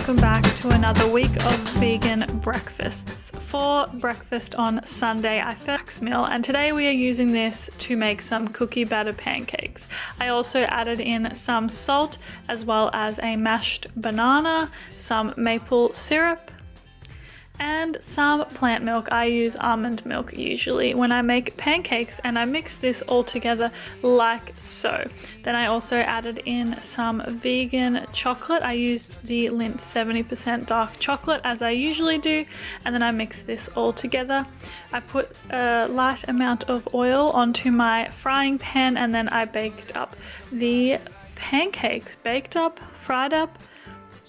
welcome back to another week of vegan breakfasts. For breakfast on Sunday I flax meal, and today we are using this to make some cookie batter pancakes. I also added in some salt as well as a mashed banana, some maple syrup, and some plant milk. I use almond milk usually when I make pancakes, and I mix this all together like so. Then I also added in some vegan chocolate. I used the Lindt 70% dark chocolate as I usually do, and then I mix this all together. I put a light amount of oil onto my frying pan, and then I baked up the pancakes. Baked up, fried up,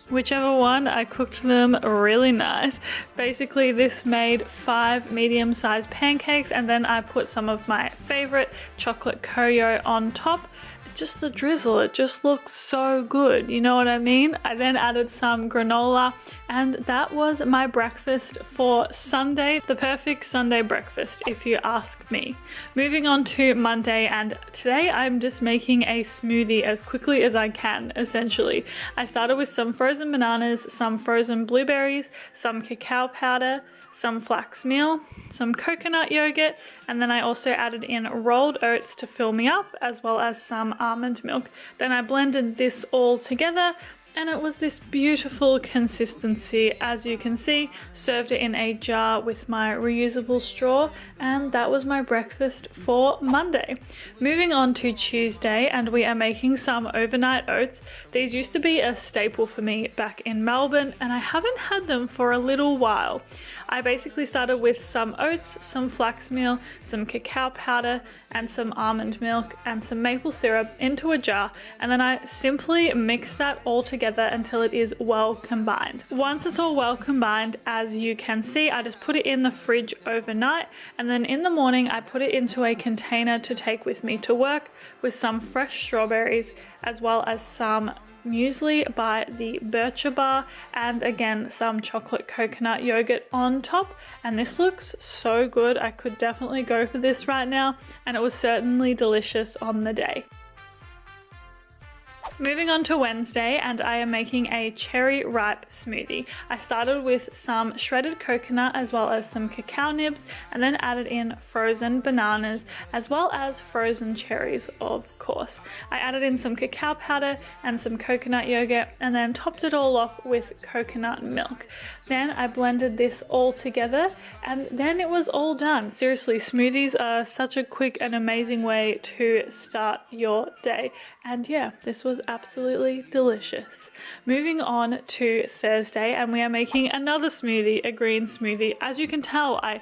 whichever one. I cooked them really nice. Basically this made 5 medium-sized pancakes, and then I put some of my favorite chocolate cacao on top. Just the drizzle, it just looks so good, you know what I mean? I then added some granola, and that was my breakfast for Sunday. The perfect Sunday breakfast if you ask me. Moving on to Monday, and today I'm just making a smoothie as quickly as I can, essentially. I started with some frozen bananas, some frozen blueberries, some cacao powder, some flax meal, some coconut yogurt, and then I also added in rolled oats to fill me up, as well as some almond milk. Then I blended this all together, and it was this beautiful consistency. As you can see, served it in a jar with my reusable straw, and that was my breakfast for Monday. Moving on to Tuesday, and we are making some overnight oats. These used to be a staple for me back in Melbourne, and I haven't had them for a little while. I basically started with some oats, some flax meal, some cacao powder, and some almond milk and some maple syrup into a jar, and then I simply mix that all together until it is well combined. Once it's all well combined, as you can see, I just put it in the fridge overnight, and then in the morning I put it into a container to take with me to work with some fresh strawberries, as well as some muesli by the Bircher bar, and again some chocolate coconut yogurt on top. And this looks so good. I could definitely go for this right now, and it was certainly delicious on the day. Moving on to Wednesday, and I am making a cherry ripe smoothie. I started with some shredded coconut as well as some cacao nibs, and then added in frozen bananas as well as frozen cherries, of course. I added in some cacao powder and some coconut yogurt, and then topped it all off with coconut milk. Then I blended this all together, and then it was all done. Seriously, smoothies are such a quick and amazing way to start your day. And yeah, this was absolutely delicious. Moving on to Thursday, and we are making another smoothie, a green smoothie. As you can tell, I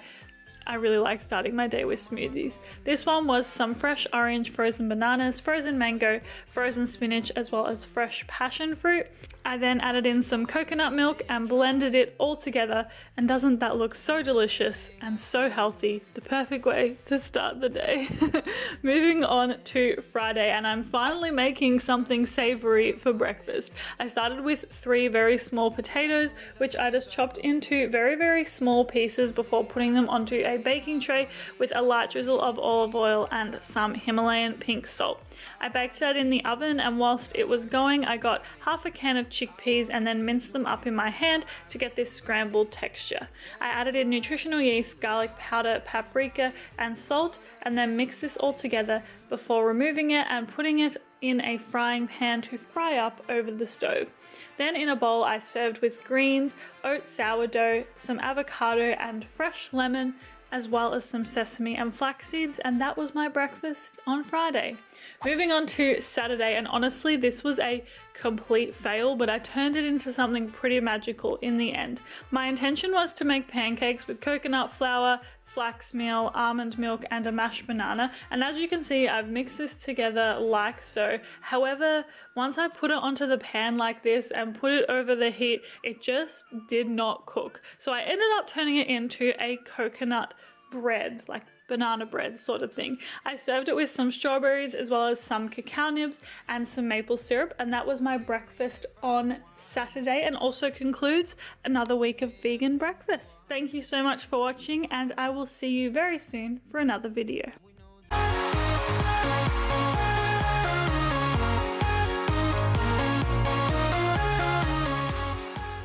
really like starting my day with smoothies. This one was some fresh orange, frozen bananas, frozen mango, frozen spinach, as well as fresh passion fruit. I then added in some coconut milk and blended it all together, and doesn't that look so delicious and so healthy? The perfect way to start the day. Moving on to Friday, and I'm finally making something savory for breakfast. I started with 3 very small potatoes, which I just chopped into very, very small pieces before putting them onto a baking tray with a light drizzle of olive oil and some Himalayan pink salt. I baked that in the oven, and whilst it was going, I got half a can of chickpeas and then minced them up in my hand to get this scrambled texture. I added in nutritional yeast, garlic powder, paprika, and salt, and then mixed this all together before removing it and putting it in a frying pan to fry up over the stove. Then in a bowl I served with greens, oat sourdough, some avocado and fresh lemon, as well as some sesame and flax seeds, and that was my breakfast on Friday. Moving on to Saturday, and honestly this was a complete fail, but I turned it into something pretty magical in the end. My intention was to make pancakes with coconut flour, flax meal, almond milk, and a mashed banana, and as you can see I've mixed this together like so. However, once I put it onto the pan like this and put it over the heat, it just did not cook. So I ended up turning it into a coconut bread, like banana bread sort of thing. I served it with some strawberries as well as some cacao nibs and some maple syrup, and that was my breakfast on Saturday, and also concludes another week of vegan breakfast. Thank you so much for watching, and I will see you very soon for another video.